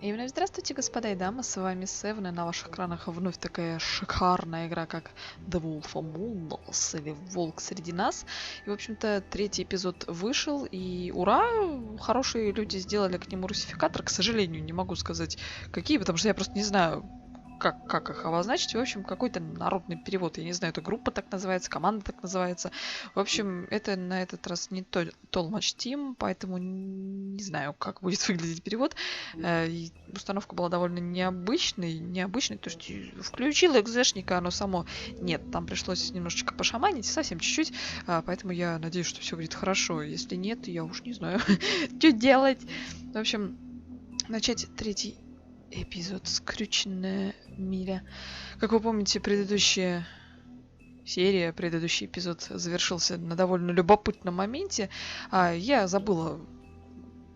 И вновь здравствуйте, господа и дамы, с вами Севен, и на ваших экранах вновь такая шикарная игра, как The Wolf Among Us, или Волк среди нас. И, в общем-то, третий эпизод вышел, и ура, хорошие люди сделали к нему русификатор, к сожалению, не могу сказать какие, потому что я просто не знаю, как их обозначить. В общем, какой-то народный перевод. Я не знаю, это группа так называется, команда так называется. В общем, это на этот раз не Толмач Тим, поэтому не знаю, как будет выглядеть перевод. И установка была довольно необычной, то есть включила экзешника, оно само. Нет, там пришлось немножечко пошаманить, совсем чуть-чуть, поэтому я надеюсь, что все будет хорошо. Если нет, я уж не знаю, что делать. В общем, начать третий эпизод «Скрюченная миля». Как вы помните, предыдущий эпизод завершился на довольно любопытном моменте. Я забыла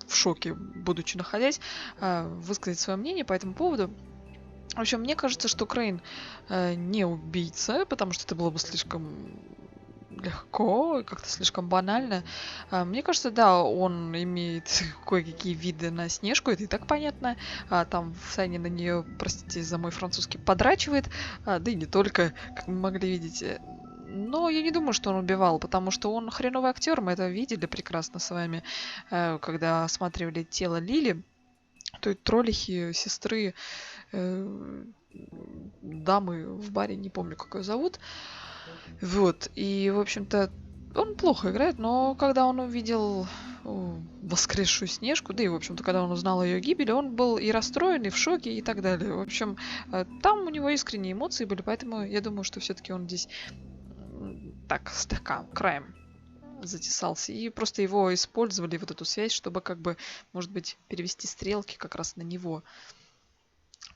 в шоке, будучи находясь, высказать свое мнение по этому поводу. В общем, мне кажется, что Крейн не убийца, потому что это было бы слишком легко и как-то слишком банально. Мне кажется, да, он имеет кое-какие виды на Снежку, это и так понятно. Там в Сане на нее, простите за мой французский, подрачивает, да и не только, как мы могли видеть. Но я не думаю, что он убивал, потому что он хреновый актер, мы это видели прекрасно с вами, когда осматривали тело Лили, той троллихи, сестры, дамы в баре, не помню, как ее зовут. Вот, и, в общем-то, он плохо играет, но когда он увидел воскресшую Снежку, да и, в общем-то, когда он узнал о ее гибели, он был и расстроен, и в шоке, и так далее. В общем, там у него искренние эмоции были, поэтому я думаю, что все-таки он здесь так слегка краем затесался. И просто его использовали, вот эту связь, чтобы как бы, может быть, перевести стрелки как раз на него.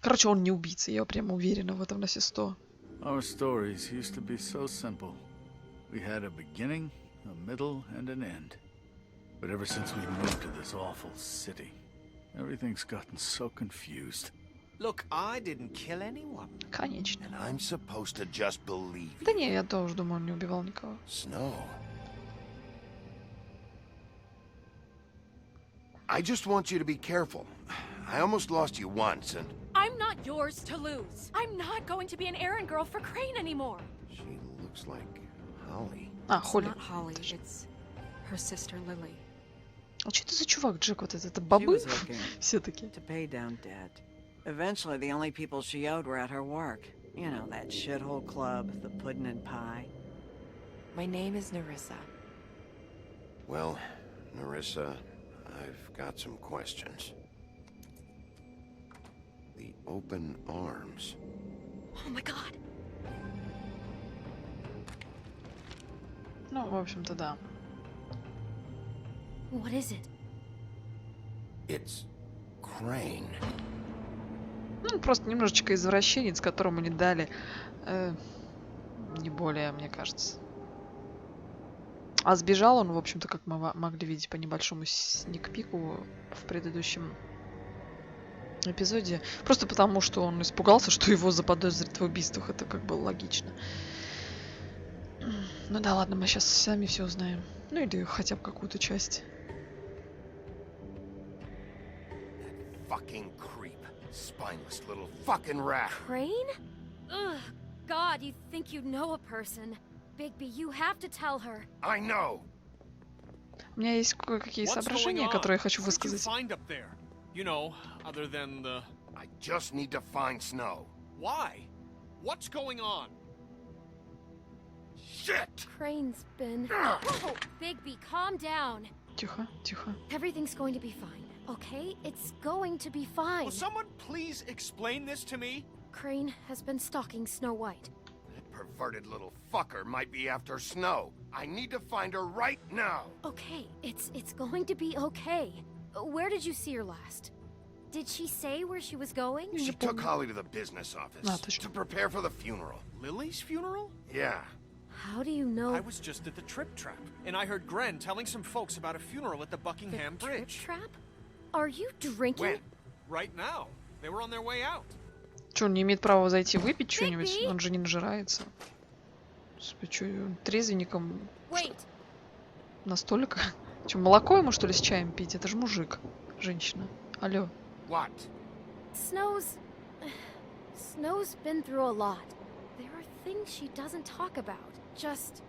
Короче, он не убийца, я прямо уверена в этом на все 100. Our stories used to be so simple. We had a beginning, a middle, and an end. But ever since we moved to this awful city, everything's gotten so confused. Look, I didn't kill anyone. Конечно. And I'm supposed to just believe Да не, я тоже думаю, он не убивал никого. Snow. I just want you to be careful. I almost lost you once, and... I'm not yours to lose. I'm not going to be an errand girl for Crane anymore. She looks like Holly. Холли. It's not Holly, it's her sister Lily. А что это за чувак, Джек, вот этот? Это She бобы was working все-таки? to pay down debt. Eventually, the only people she owed were at her work. You know, that shithole club, the pudding and pie. My name is Narissa. Well, Narissa, I've got some questions. The open arms. Oh my god. Ну, в общем-то, да. What is it? It's Crane. Ну, просто немножечко извращенец, которому не дали. Не более, мне кажется. А сбежал он, в общем-то, как мы могли видеть по небольшому сникпику в предыдущем эпизоде. Просто потому, что он испугался, что его заподозрят в убийствах. Это как бы логично. Ну да, ладно, мы сейчас сами все узнаем. Ну или хотя бы какую-то часть. Fucking creep. Spineless little fucking rat. Crane? Ugh. God, you think you know a person. Bigby, you have to tell her. I know. У меня есть кое-какие соображения, которые я хочу высказать. You know, other than the... I just need to find Snow. Why? What's going on? Shit! Crane's been... Whoa! Bigby, calm down. Тихо, тихо. Everything's going to be fine, okay? It's going to be fine. Will someone please explain this to me? Crane has been stalking Snow White. That perverted little fucker might be after Snow. I need to find her right now. Okay, it's going to be okay. Where did you see her last? Did she say where she was going? She took Holly to the business office to prepare for the funeral. Lily's funeral? Yeah. How do you know? I was just at the Trip Trap, and I heard Gren telling some folks about a funeral at the Buckingham the Bridge. Trip Trap? Are you drinking? When? Right now. They were on their way out. Че, он не имеет права зайти выпить что-нибудь? Он же не нажирается. Господи, что, трезвенником Wait. настолько? Че, молоко ему, что ли, с чаем пить? Это же мужик, женщина. Алло. What? Snow's been through a lot. There are things she doesn't talk about. Just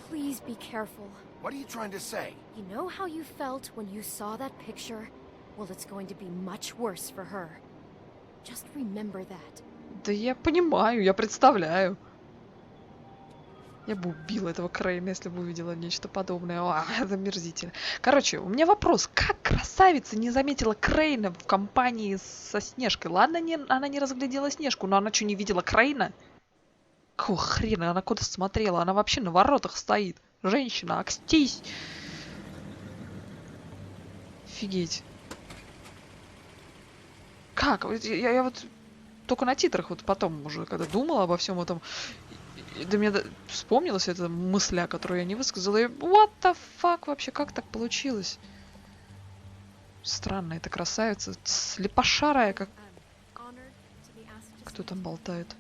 please be careful. What are you trying to say? You know how you felt when you saw that picture? Well, it's going to be much worse for her. Just remember that. Да я понимаю, я представляю. Я бы убила этого Крейна, если бы увидела нечто подобное. О, это омерзительно. Короче, у меня вопрос. Как красавица не заметила Крейна в компании со Снежкой? Ладно, она не разглядела Снежку, но она что, не видела Крейна? Какого хрена? Она куда смотрела? Она вообще на воротах стоит. Женщина, акстись! Офигеть. Как? Я вот только на титрах вот потом уже, когда думала обо всем этом, до меня вспомнилась эта мысля, которую я не высказала. И what the fuck вообще? Как так получилось? Странно, эта красавица. Слепошарая, как... Кто там болтает?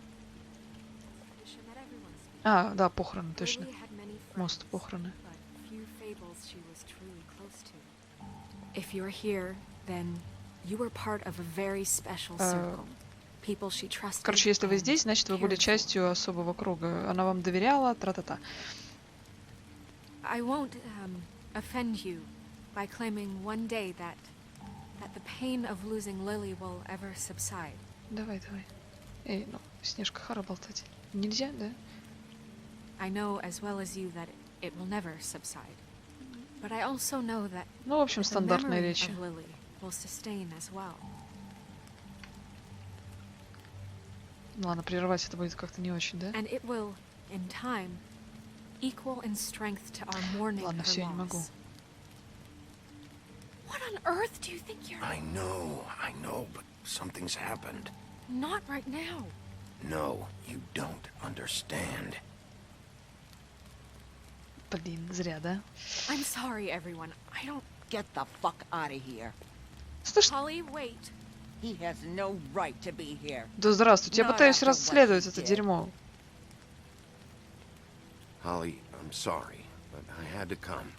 А, да, похороны, точно. Мост похороны. If you're here, then you were part of a very special circle. People she trusted. Короче, если вы здесь, значит, вы были частью особого круга. Она вам доверяла, тра-та-та. I won't offend you by claiming one day that the pain of losing Lily will ever subside. Давай. Эй, ну, Снежка, хара болтать. Нельзя, да? I know as well as you that it will never subside. But I also know that Ну, в общем, the стандартные memory речи. of Lily will sustain as well. Ладно, прерывать это будет как-то не очень, да? And it will, in time, equal in strength to our mourning Ладно, her все, я не могу. loss. What on earth do you think you're... I know, but something's happened. Not right now. No, you don't understand. Блин, зря, да? I'm sorry, everyone. I don't... Get the fuck out of here. Слушай, Holly, wait. He has no right to be here. да здравствуйте, я Not пытаюсь after what расследовать he это did. дерьмо. Holly, I'm sorry, but I had to come.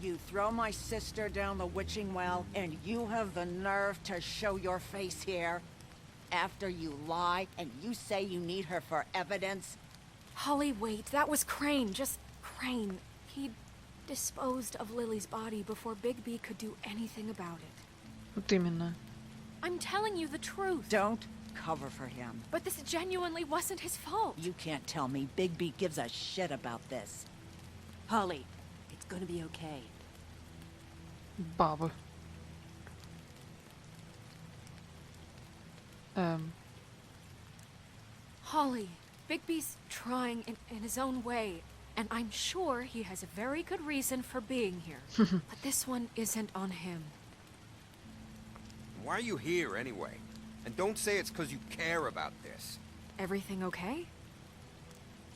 You throw my sister down the witching well, and you have the nerve to show your face here? After you lie, and you say you need her for evidence? Holly, wait. That was Crane. Just Crane. He disposed of Lily's body before Bigby could do anything about it. Вот именно. I'm telling you the truth. Don't cover for him. But this genuinely wasn't his fault. You can't tell me Bigby gives a shit about this. Holly, it's gonna be okay. Бабы. Holly, Bigby's trying in his own way, and I'm sure he has a very good reason for being here. But this one isn't on him. Why are you here anyway? And don't say it's because you care about this. Everything okay?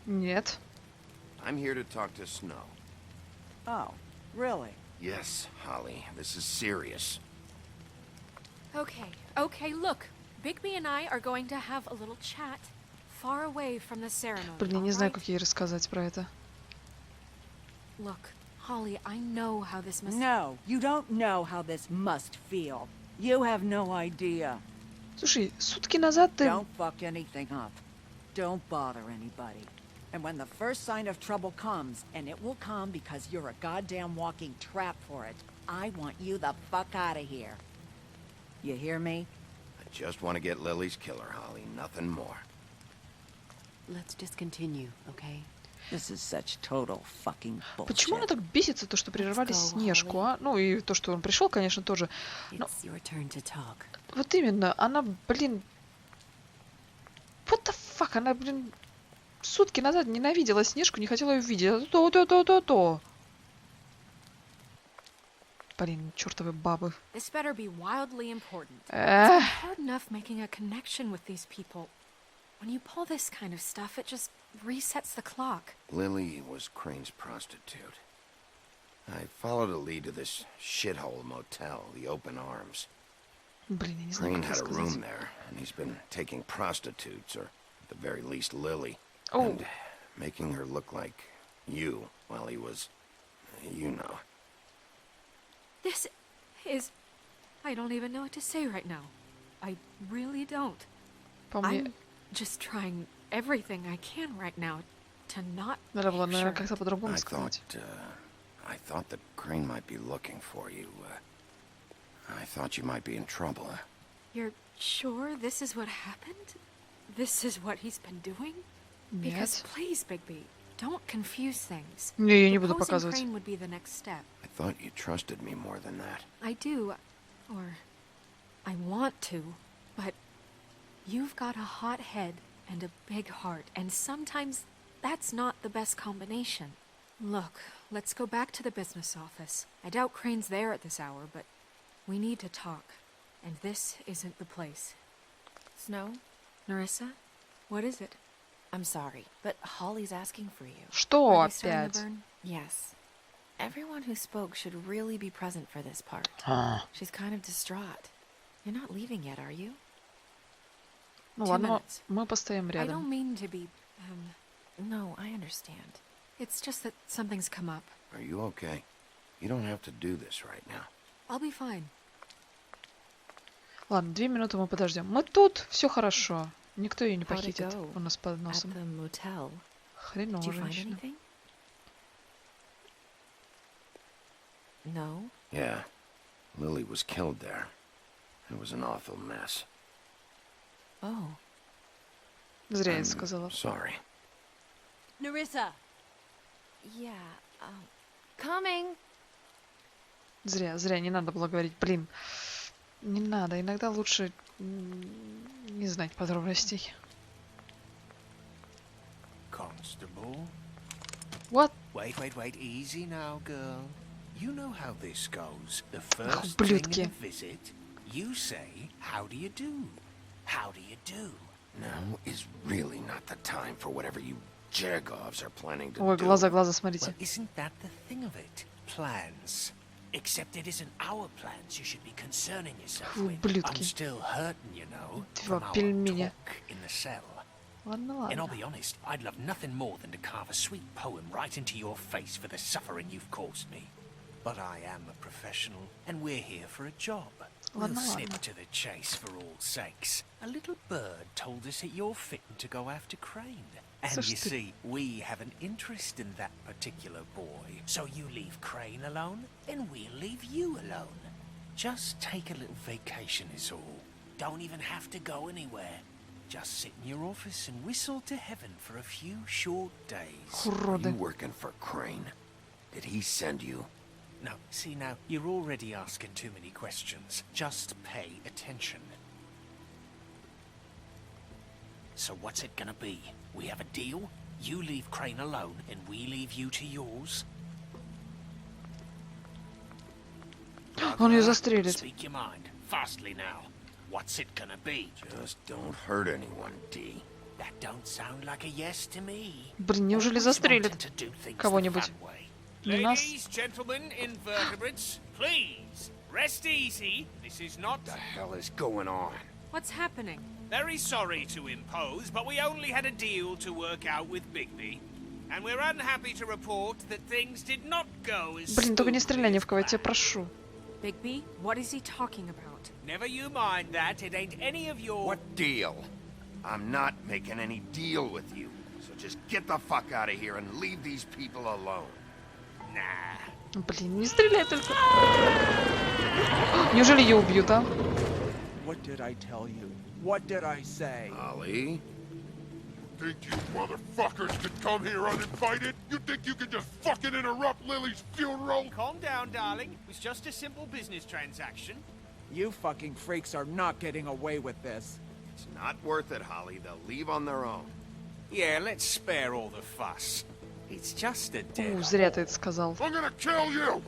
Нет. I'm here to talk to Snow. Oh, really? Yes, Holly, this is serious. Okay, look. Bigby and I are going to have a little chat far away from the ceremony. Блин, я не all знаю, right? как ей рассказать про это. Look, Holly, I know how this must... No, you don't know how this must feel. You have no idea. Слушай, сутки назад ты... Don't fuck anything up. Don't bother anybody. And when the first sign of trouble comes, and it will come because you're a goddamn walking trap for it, I want you the fuck out of here. You hear me? I just want to get Lily's killer, Holly, nothing more. Let's just continue, okay? This is such total fucking bullshit. Почему она так бесится, то, что прервали Let's go, Снежку, а? Ну и то, что он пришел, конечно, тоже. Но It's your turn to talk. вот именно, она, блин... What the fuck? Она, блин, сутки назад ненавидела Снежку, не хотела ее видеть. То. Блин, чертовы бабы. This better be wildly important. Эх. It's hard enough making a connection with these people. When you pull this kind of stuff, it just resets the clock. Lily was Crane's prostitute. I followed a lead to this shithole motel, the Open Arms. Блин, я не знаю, Crane как had a это room сказать. there, and he's been taking prostitutes, or at the very least Lily, Oh. and making her look like you while he was, you know. This is... I don't even know what to say right now. I really don't. По мне, I'm just trying everything I can right now to not надо было, наверное, picture it. как-то по-другому I сказать. thought that Crane might be looking for you. I thought you might be in trouble. You're sure this is what happened? This is what he's been doing? Because Нет. please, Bigby, don't confuse things. Не, я не буду Deposing показывать. Crane would be the next step. I thought you trusted me more than that. I do, or I want to, but you've got a hot head and a big heart, and sometimes that's not the best combination. Look, let's go back to the business office. I doubt Crane's there at this hour, but we need to talk, and this isn't the place. Snow, Narissa, what is it? I'm sorry, but Holly's asking for you. Что Are they starting to опять? burn? Yes. Everyone who spoke should really be present for this part. А, She's kind of distraught. You're not leaving yet, are you? ну 2 ладно, minutes. мы постоим I рядом. don't mean to be, No, I understand. it's just that something's come up. Are you okay? You don't have to do this right now. I'll be fine. Ладно, 2 минуты мы подождем. Мы тут, все хорошо. Никто ее не How'd it похитит go у нас под At носом. the motel, Хреново, did you find женщина. anything? No? Yeah. Lily was killed there. It was an awful mess. Oh. Зря я I'm сказала. sorry. Narissa! Yeah, coming! Зря, не надо было говорить. Блин, не надо. Иногда лучше не знать подробностей. Constable? What? Wait, easy now, girl. You know how this goes. The first ублюдки. thing in a visit, you say, how do you do? How do you do? Now is really not the time for whatever you Jergovs are planning to Ой, do. глаза, смотрите. Well, isn't that the thing of it? Plans. Except it isn't our plans you should be concerning yourself with. I'm Ублюдки. still hurting, you know, Два from our пельменя. talk in the cell. Ладно, And I'll ладно. be honest, I'd love nothing more than to carve a sweet poem right into your face for the suffering you've caused me. But I am a professional, and we're here for a job. We'll Ладно, snip ладно. to the chase for all sakes. A little bird told us that you're fitting to go after Crane. And Слушай, you ты- see, we have an interest in that particular boy. So you leave Crane alone, and we'll leave you alone. Just take a little vacation is all. Don't even have to go anywhere. Just sit in your office and whistle to heaven for a few short days. Are you Уроды. working for Crane? Did he send you? No, see now, you're already asking too many questions. Just pay attention. So what's it gonna be? We have a deal? You leave Crane alone, and we leave you to yours? Он ее застрелит. Speak your mind. Fastly now. What's it gonna be? Just don't hurt anyone, D. That don't sound like a yes to me. Блин, неужели Always застрелит wanting to do things the кого-нибудь? fun way. Не нас? Ladies, gentlemen, invertebrates, please, rest easy. This is not... What the hell is going on? What's happening? Very sorry to impose, but we only had a deal to work out with Bigby. And we're unhappy to report that things did not go as Блин, только не стреляй ни smoothly в кого, я as тебя planned. прошу. Bigby, what is he talking about? Never you mind that, it ain't any of your... What deal? I'm not making any deal with you. So just get the fuck out of here and leave these people alone. Nah. Блин, не стреляй только. Неужели ее убьют, а? What did I tell you? What did I say? Ollie? Think you motherfuckers could come here uninvited? You think you can just fucking interrupt Lily's funeral? Calm down, darling. It was just a simple business transaction. You fucking freaks are not getting away with this. It's not worth it, Holly. They'll leave on their own. Yeah, let's spare all the fuss. It's just a dead Зря ты это сказал. I'm gonna kill you!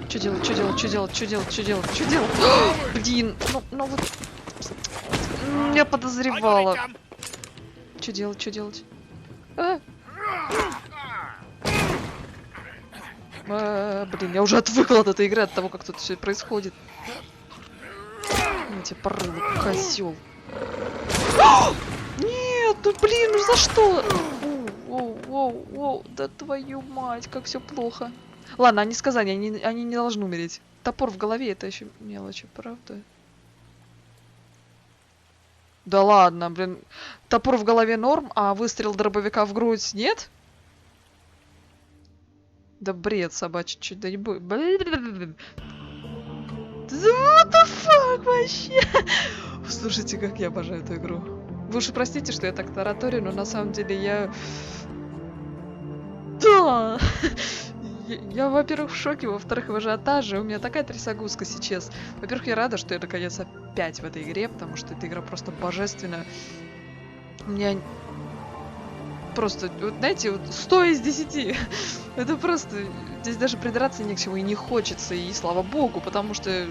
Что делать, что делать, что делать, что делать, что делать, что делать? Блин, ну вот... Я I got it, подозревала. Dum. Что делать, что делать? А? Блин, я уже отвыкла от этой игры, от того, как тут все происходит. Я тебя порву, козел. Нет, ну блин, ну за что? Воу, да твою мать, как все плохо. Ладно, они сказали, они не должны умереть. Топор в голове — это еще мелочи, правда? Да ладно, блин. Топор в голове норм, а выстрел дробовика в грудь нет? Да бред собачий, чуть да не будет. Блин. What the fuck вообще? Слушайте, как я обожаю эту игру. Вы уж простите, что я так тараторю, но на самом деле я... Да! Я, во-первых, в шоке, во-вторых, в ажиотаже. У меня такая трясогузка сейчас. Во-первых, я рада, что я наконец опять в этой игре, потому что эта игра просто божественная. У меня просто, вот знаете, вот 100 из 10. Это просто... Здесь даже придраться ни к чему и не хочется, и слава богу, потому что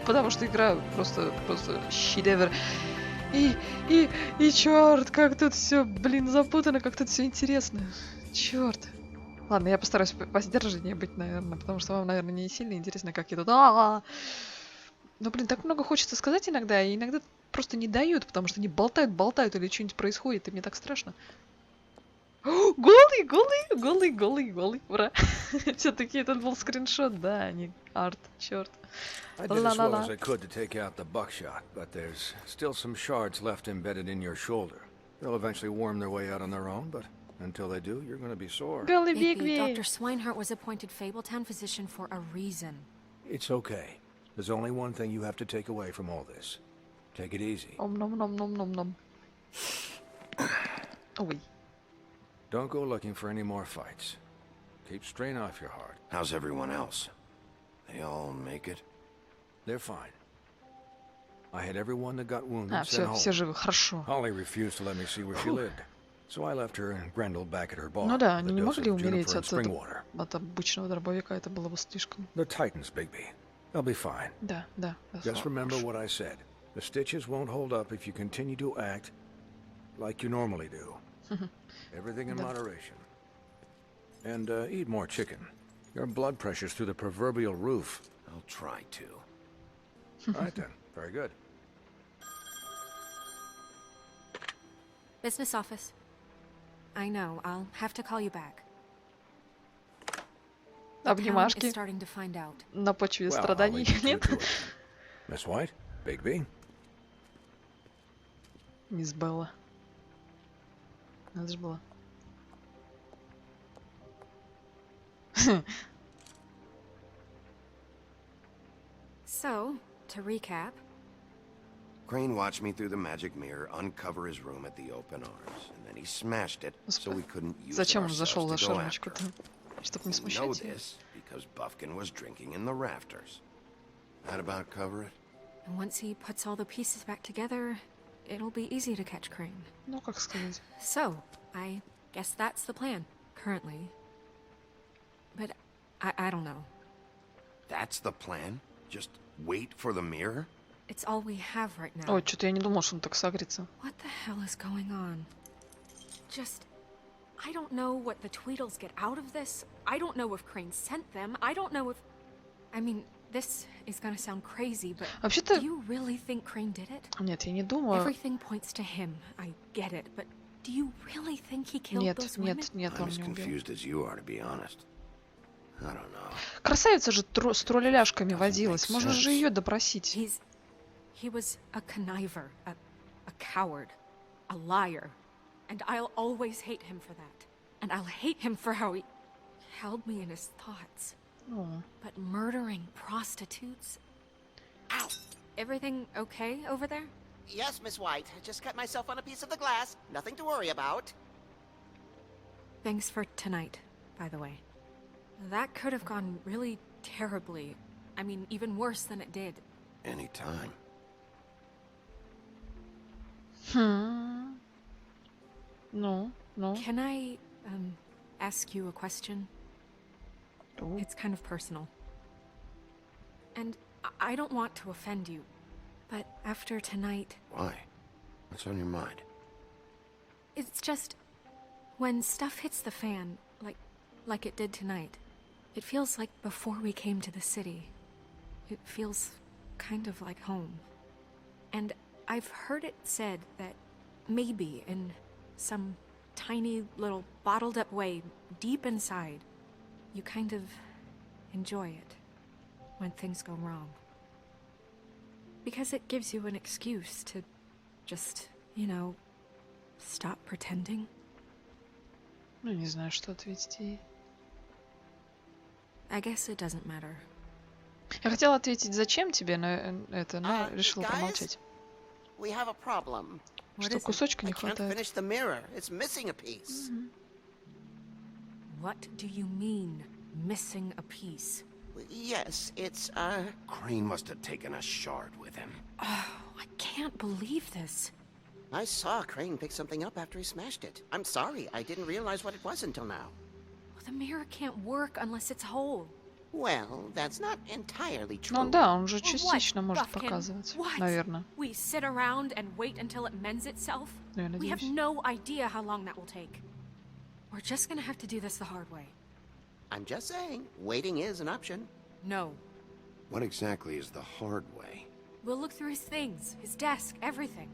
игра просто шедевр. И черт, как тут все, блин, запутано, как тут все интересно. Черт. Ладно, я постараюсь посдержаннее быть, наверное, потому что вам, наверное, не сильно интересно, как я тут... Но, блин, так много хочется сказать иногда, и иногда просто не дают, потому что они болтают, или что-нибудь происходит, и мне так страшно. Голый, ура. Все-таки этот был скриншот, да, а не арт, черт. I did as well as I could to take out the buckshot, but there's still some shards left embedded in your shoulder. They'll eventually worm their way out on their own, but until they do, you're going to be sore. Maybe Dr. Swinehart was appointed Fabletown physician for a reason. It's okay. There's only one thing you have to take away from all this. Take it easy. Nom. Ой. Don't go looking for any more fights. Keep strain off your heart. How's everyone else? They all make it? They're fine. I had everyone that got wounded sent home. Все живы, хорошо. Holly refused to let me see where she lived. So I left her and Grendel back at her bar. Ну да, они не могли умереть от обычного дробовика, это было бы слишком. The Titans, Bigby. They'll be fine. Да. Just remember what I said. The stitches won't hold up if you continue to act like you normally do. Everything in moderation. And eat more chicken. Your blood pressure's through the proverbial roof. I'll try to. All right then. Very good. Business office. I know, I'll have to call you back. Обнимашки на почве страданий, нет? Miss White, Bigby. Мисс Белла. Надо же было. So, to recap. Crane watched me through the magic mirror uncover his room at the open arms, and then he smashed it so we couldn't use it ourselves to go after him. We know this because Buffkin was drinking in the rafters. That about cover it? And once he puts all the pieces back together, it'll be easy to catch Crane. Ну, как сказать. So, I guess that's the plan, currently. But I don't know. That's the plan? Just wait for the mirror? It's all we have right now. Ой, что-то я не думал, что он так согрится. What the hell is going on? I don't know what the Tweedles get out of this. I don't know if Crane sent them. I don't know if... I mean, this is gonna sound crazy, but do you really think Crane did it? Нет, я не думаю. Everything points to him. I get it, but do you really think he killed those women? Нет, I'm as confused as you are, to be honest. I don't know. Красавица же с тролляляшками водилась. Можно же ее допросить. He was a conniver, a coward, a liar. And I'll always hate him for that. And I'll hate him for how he held me in his thoughts. Oh. But murdering prostitutes? Ow! Everything okay over there? Yes, Miss White. I just cut myself on a piece of the glass. Nothing to worry about. Thanks for tonight, by the way. That could have gone really terribly. I mean, even worse than it did. Anytime. No. Can I, ask you a question? Oh. It's kind of personal. And I don't want to offend you, but after tonight... Why? What's on your mind? It's just... when stuff hits the fan, like it did tonight, it feels like before we came to the city. It feels kind of like home. And I've heard it said that maybe in some tiny little bottled up way deep inside, you kind of enjoy it when things go wrong. Because it gives you an excuse to just, you know, stop pretending. Ну, не знаю, что ответить ей. I guess it doesn't matter. Я хотела ответить, зачем тебе, но это, но решила промолчать. We have a problem. Что кусочка не I can't хватает. finish the mirror. It's missing a piece. What do you mean, missing a piece? Yes, it's, Crane must have taken a shard with him. Oh, I can't believe this. I saw Crane pick something up after he smashed it. I'm sorry, I didn't realize what it was until now. Well, the mirror can't work unless it's whole. Well, that's not entirely true. Ну да, он же частично может показывать, наверное. We sit around and wait until it mends itself? Я We have надеюсь. no idea how long that will take. We're just gonna have to do this the hard way. I'm just saying, waiting is an option. No. What exactly is the hard way? We'll look through his things, his desk, everything.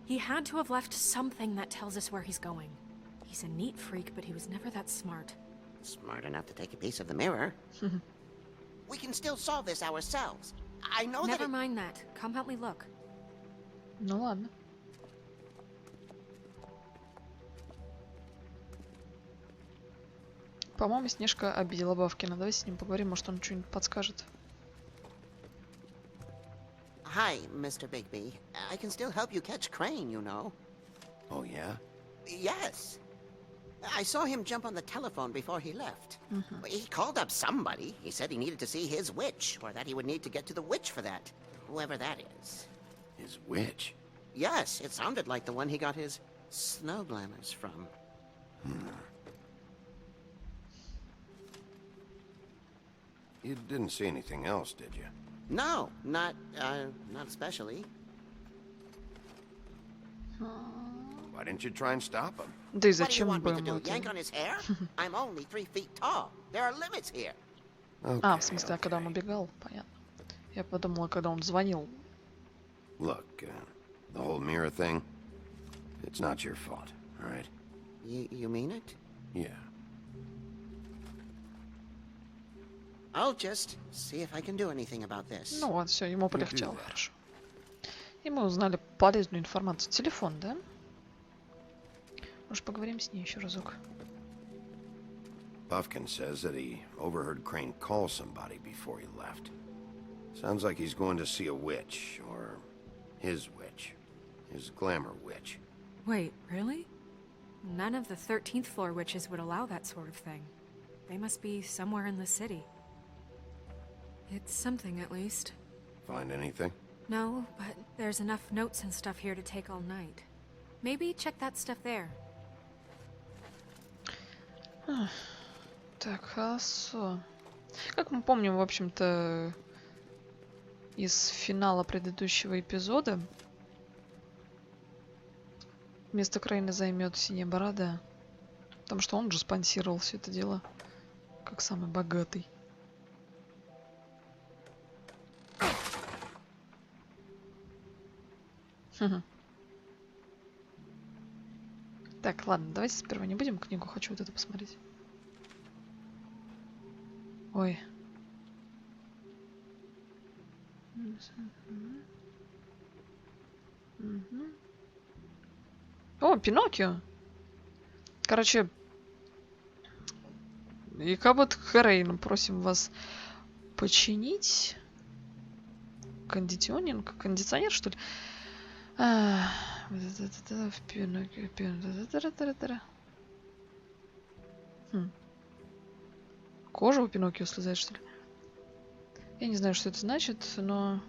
He had to have left something that tells us where he's going. He's a neat freak, but he was never that smart. Smart enough to take a piece of the mirror. We can still solve this ourselves. I know Never that mind that. Come help me look. Ну ладно. По-моему, Снежка обидела Бавкина. Давай с ним поговорим, может, он что-нибудь подскажет. Hi, Mr. Bigby. I can still help you catch Crane, you know. Oh, yeah? Yes. I saw him jump on the telephone before he left. He called up somebody. He said he needed to see his witch, or that he would need to get to the witch for that. Whoever that is. His witch? Yes, it sounded like the one he got his snow glamours from. You didn't see anything else, did you? No, not especially. Why didn't you try and stop him? Да и What do you зачем want me бы to ему do? Yank on это? his hair? I'm only 3 feet tall. There are limits here. А, в смысле, а когда он убегал? Понятно. Я подумала, когда он звонил. Look, the whole mirror thing, it's not your fault, all right? You mean it? Yeah. I'll just see if I can do anything about this. Ну вот, все, ему полегчало, хорошо. И мы узнали полезную информацию. Телефон, да? Может, поговорим с ней еще разок. Bufkin says that he overheard Crane call somebody before he left. Sounds like he's going to see a witch, or his witch. His glamour witch. Wait, really? None of the 13th floor witches would allow that sort of thing. They must be somewhere in the city. It's something, at least. Find anything? No, but there's enough notes and stuff here to take all night. Maybe check that stuff there. Так, хорошо. Как мы помним, в общем-то, из финала предыдущего эпизода, место Крейна займет Синяя Борода. Потому что он же спонсировал все это дело, как самый богатый. Так, ладно, давайте сперва не будем книгу, хочу вот это посмотреть. Ой. О, Пиноккио. Короче, и как вот Крейн, просим вас починить кондиционер, что ли? Кожа у Пиноккио слезает, что ли? Я не знаю, что это значит, но...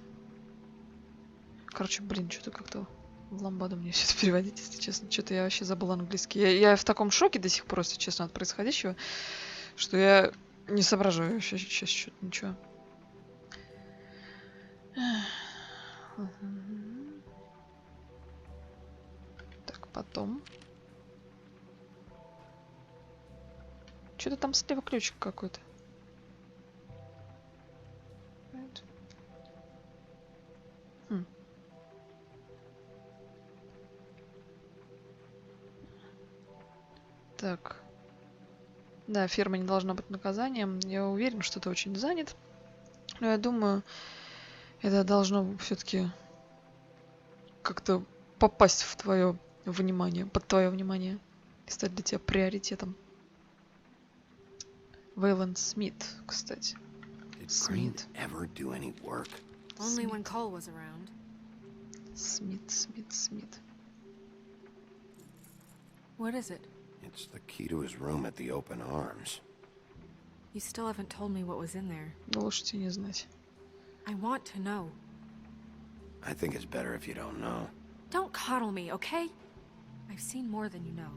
Короче, блин, что-то как-то в ламбаду мне все это переводить, если честно. Что-то я вообще забыла английский. Я в таком шоке до сих пор, если честно, от происходящего, что я не соображаю сейчас что-то ничего. Так, потом. Что-то там слева ключик какой-то. Так. Да, ферма не должна быть наказанием. Я уверен, что ты очень занят. Но я думаю, это должно все-таки как-то попасть в твое внимание, под твое внимание. И стать для тебя приоритетом. Вейланд Смит, кстати. Смит. Only when Cole was around. Смит. What is it? It's the key to his room at the open arms. You still haven't told me what was in there. Можете не знать. I want to know. I think it's better if you don't know. Don't coddle me, okay? I've seen more than you know.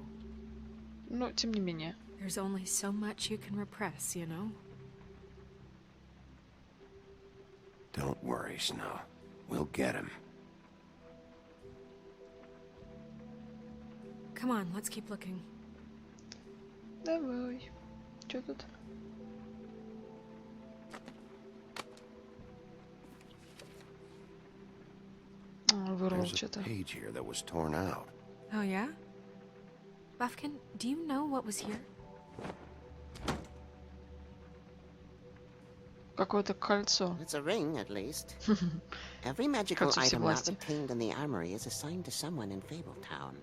Но тем не менее. There's only so much you can repress, you know? Don't worry, Snow. We'll get him. Come on, let's keep looking. Давай. Чё тут? Вырвал что-то. Page here that was torn out. Oh yeah? Buffkin, do you know what was here? Какое-то кольцо. It's a ring, at least. Every magical item not obtained in the armory is assigned to someone in Fabletown.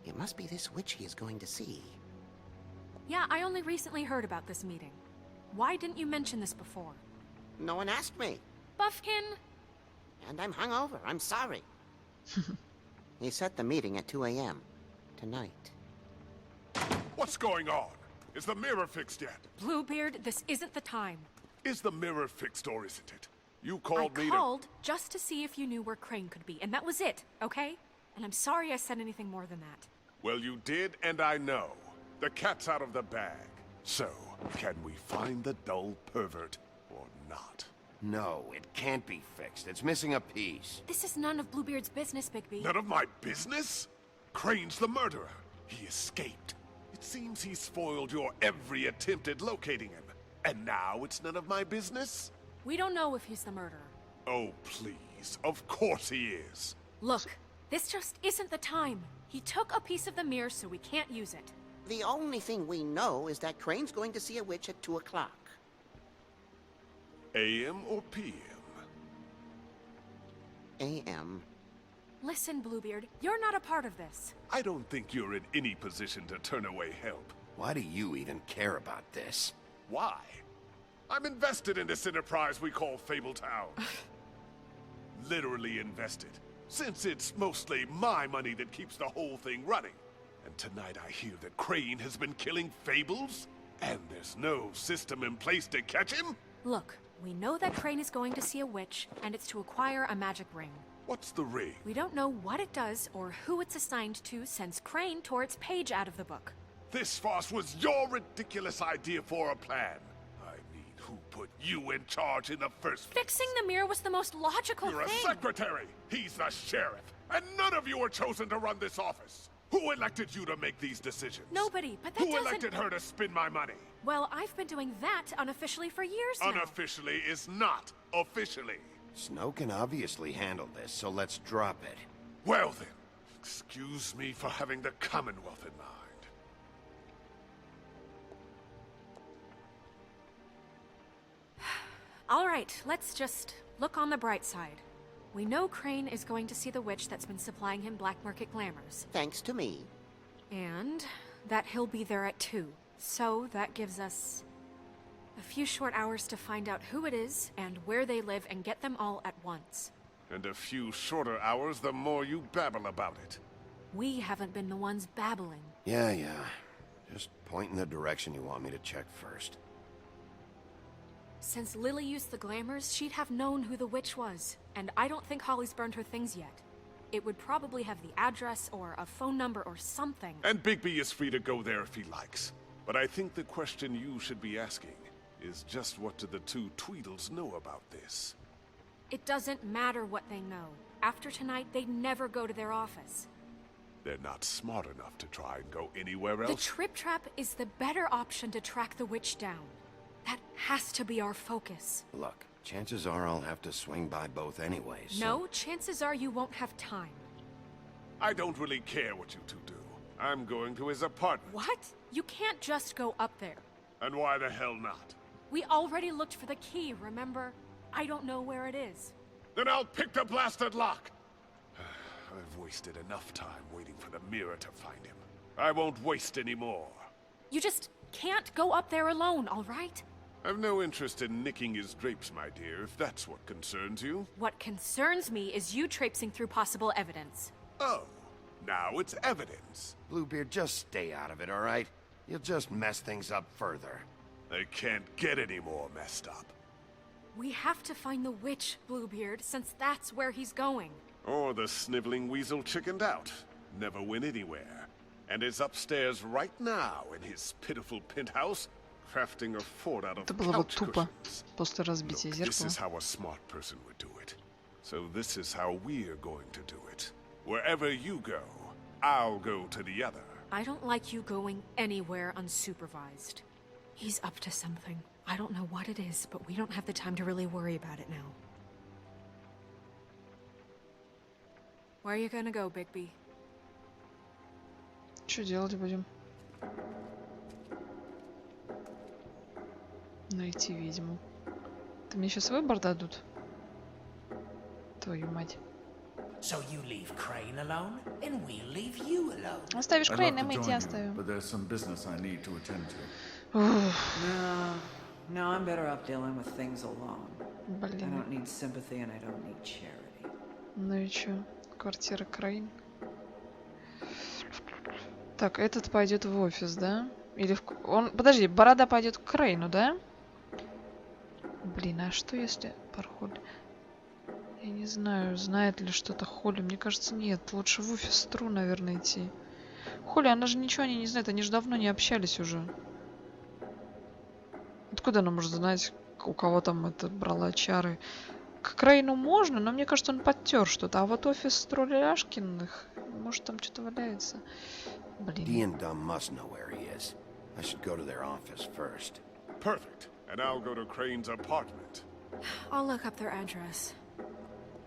It must be this witch he is going to see. Yeah, I only recently heard about this meeting. Why didn't you mention this before? No one asked me. Buffkin! And I'm hungover. I'm sorry. He set the meeting at 2 a.m. tonight. What's going on? Is the mirror fixed yet? Bluebeard, this isn't the time. Is the mirror fixed or isn't it? You called me I called just to see if you knew where Crane could be, and that was it, okay? And I'm sorry I said anything more than that. Well, you did, and I know. The cat's out of the bag. So, can we find the dull pervert or not? No, it can't be fixed. It's missing a piece. This is none of Bluebeard's business, Bigby. None of my business? Crane's the murderer. He escaped. It seems he spoiled your every attempt at locating him. And now it's none of my business? We don't know if he's the murderer. Oh, please. Of course he is. Look, this just isn't the time. He took a piece of the mirror, so we can't use it. The only thing we know is that Crane's going to see a witch at 2 o'clock. AM or PM? AM. Listen, Bluebeard, you're not a part of this. I don't think you're in any position to turn away help. Why do you even care about this? Why? I'm invested in this enterprise we call Fabletown. Literally invested. Since it's mostly my money that keeps the whole thing running. And tonight I hear that Crane has been killing Fables? And there's no system in place to catch him? Look, we know that Crane is going to see a witch, and it's to acquire a magic ring. What's the ring? We don't know what it does or who it's assigned to since Crane tore its page out of the book. This farce was your ridiculous idea for a plan. I mean, who put you in charge in the first place? Fixing the mirror was the most logical You're thing. You're a secretary. He's the sheriff. And none of you were chosen to run this office. Who elected you to make these decisions? Nobody, but that Who elected her to spend my money? Well, I've been doing that unofficially for years now. Unofficially is not officially. Snow can obviously handle this, so let's drop it. Well then, excuse me for having the Commonwealth in mind. All right, let's just look on the bright side. We know Crane is going to see the witch that's been supplying him black market glamours. Thanks to me. And that he'll be there at 2. So that gives us a few short hours to find out who it is and where they live and get them all at once. And a few shorter hours the more you babble about it. We haven't been the ones babbling. Yeah. Just point in the direction you want me to check first. Since Lily used the glamours, she'd have known who the witch was. And I don't think Holly's burned her things yet. It would probably have the address or a phone number or something. And Bigby is free to go there if he likes. But I think the question you should be asking is just what do the two Tweedles know about this? It doesn't matter what they know. After tonight, they'd never go to their office. They're not smart enough to try and go anywhere else? The Trip Trap is the better option to track the witch down. That has to be our focus. Look, chances are I'll have to swing by both anyways. So... No, chances are you won't have time. I don't really care what you two do. I'm going to his apartment. What? You can't just go up there. And why the hell not? We already looked for the key, remember? I don't know where it is. Then I'll pick the blasted lock! I've wasted enough time waiting for the mirror to find him. I won't waste any more. You just can't go up there alone, all right? I've no interest in nicking his drapes, my dear, if that's what concerns you. What concerns me is you traipsing through possible evidence. Oh, now it's evidence. Bluebeard, just stay out of it, all right? You'll just mess things up further. They can't get any more messed up. We have to find the witch, Bluebeard, since that's where he's going. Or the sniveling weasel chickened out. Never went anywhere. And is upstairs right now in his pitiful penthouse, crafting a fort out of couch cushions. После разбития Look, this зеркала. is how a smart person would do it. So this is how we're going to do it. Wherever you go, I'll go to the other. I don't like you going anywhere unsupervised. He's up to something. I don't know what it is, but we don't have the time to really worry about it now. Where are you gonna go, Bigby? Что делать будем? Найти ведьму. Это мне сейчас выбор дадут? Твою мать. So you leave Crane alone, and we'll leave you alone. Оставишь Крейна, мы тебя оставим. But there's some business I need to attend to. No, I'm better off dealing with things alone. I Блин. don't need sympathy and I don't need charity. Ну и чё? Квартира Крейн. Так, этот пойдет в офис, да? Или в... Он... Подожди, Борода пойдет к Крейну, да? Блин, а что если пархоль? Я не знаю, знает ли что-то Холли. Мне кажется, нет. Лучше в офис Тру, наверное, идти. Холли, она же ничего не знает. Они же давно не общались уже. Откуда она может знать, у кого там это брала чары? К Крейну можно, но мне кажется, он подтер что-то. А вот офис Тролляшкиных, может, там что-то валяется. Блин. Dee and Dum must know where he is. I should go to their office first. Perfect. And I'll go to Crane's apartment. I'll look up their address.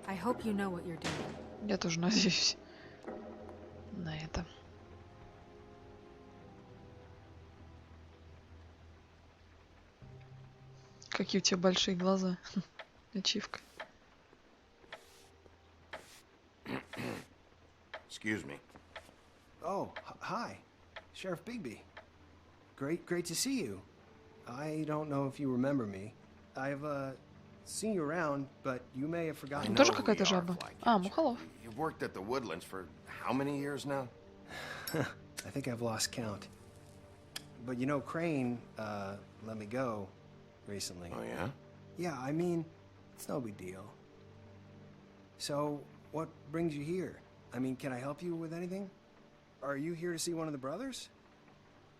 I hope you know what you're doing. Я тоже надеюсь на это. Какие у тебя большие глаза. Ачивка. Excuse me. Oh, hi. Sheriff Bigby. Great to see you. I don't know if you remember me. I've, seen you around, but you may have forgotten. Тоже какая-то жаба. А, Мухолов. You've worked at the Woodlands for how many years now? I think I've lost count. But you know, Crane, let me go recently. Oh, yeah? Yeah, I mean, it's no big deal. So, what brings you here? I mean, can I help you with anything? Are you here to see one of the brothers?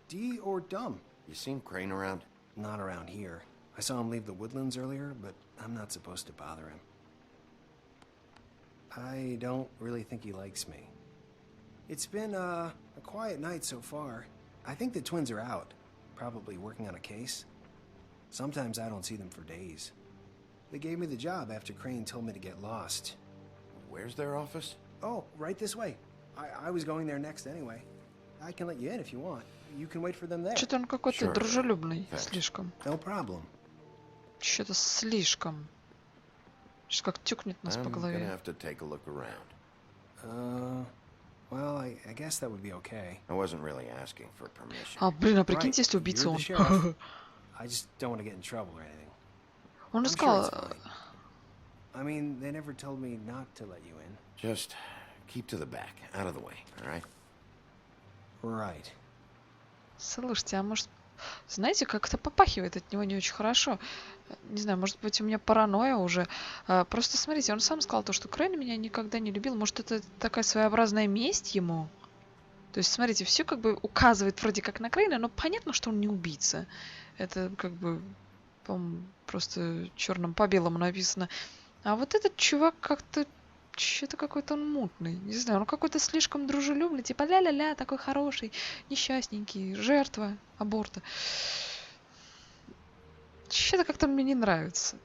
Dee or Dum? You seen Crane around? Not around here. I saw him leave the Woodlands earlier, but I'm not supposed to bother him. I don't really think he likes me. It's been, a quiet night so far. I think the twins are out, probably working on a case. Sometimes I don't see them for days. They gave me the job after Crane told me to get lost. Where's their office? Oh, right this way. I was going there next anyway. I can let you in if you want. You can wait for them there. Что-то он какой-то дружелюбный. Слишком. No problem. Что-то слишком. Сейчас как тюкнет нас по голове. I'm gonna have to take a look around. Well, I guess that would be okay. I wasn't really asking for permission. А, блин, а прикиньте, если убийца он. I just don't want to get in trouble or anything. Он же сказал... I mean, they never told me not to let you in. Just keep to the back, out of the way, all right? Right. Слушайте, а может... Знаете, как-то попахивает от него не очень хорошо. Не знаю, может быть, у меня паранойя уже. Просто смотрите, он сам сказал то, что Крейн меня никогда не любил. Может, это такая своеобразная месть ему? То есть, смотрите, все как бы указывает вроде как на Крейна, но понятно, что он не убийца. Это как бы, по-моему, просто черным по белому написано. А вот этот чувак как-то... Что-то какой-то он мутный. Не знаю, он какой-то слишком дружелюбный. Типа ля-ля-ля, такой хороший, несчастненький, жертва аборта. Что-то как-то мне не нравится.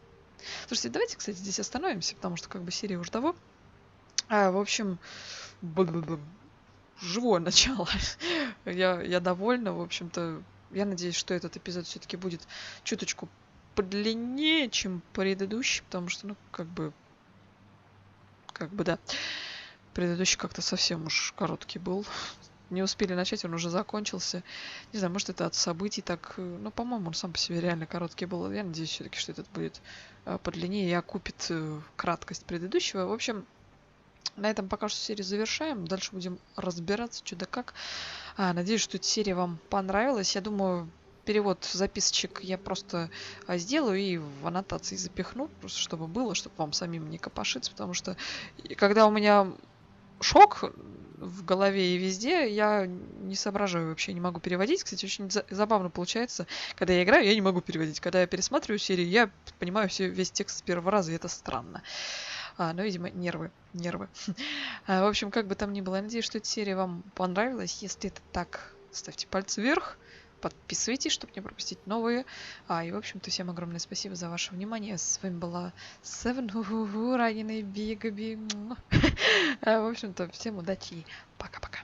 Слушайте, давайте, кстати, здесь остановимся, потому что как бы серия уже того. В общем, живое начало. Я довольна, в общем-то. я надеюсь, что этот эпизод все-таки будет чуточку подлиннее, чем предыдущий, потому что, ну, как бы, да. Предыдущий как-то совсем уж короткий был. Не успели начать, он уже закончился. Не знаю, может, это от событий так... Ну, по-моему, он сам по себе реально короткий был. Я надеюсь все-таки, что этот будет подлиннее и окупит краткость предыдущего. В общем, на этом пока что серию завершаем. Дальше будем разбираться, что да как. Надеюсь, что эта серия вам понравилась. Я думаю, перевод записочек я просто сделаю и в аннотации запихну, просто чтобы было, чтобы вам самим не копошиться, потому что когда у меня шок в голове и везде, я не соображаю вообще, не могу переводить. Кстати, очень забавно получается, когда я играю, я не могу переводить. Когда я пересматриваю серию, я понимаю весь текст с первого раза, и это странно. Ну, видимо, нервы. В общем, как бы там ни было, я надеюсь, что эта серия вам понравилась. Если это так, ставьте пальцы вверх, подписывайтесь, чтобы не пропустить новые. И, в общем-то, всем огромное спасибо за ваше внимание. С вами была Севен, раненый Бигаби. В общем-то, всем удачи и пока-пока.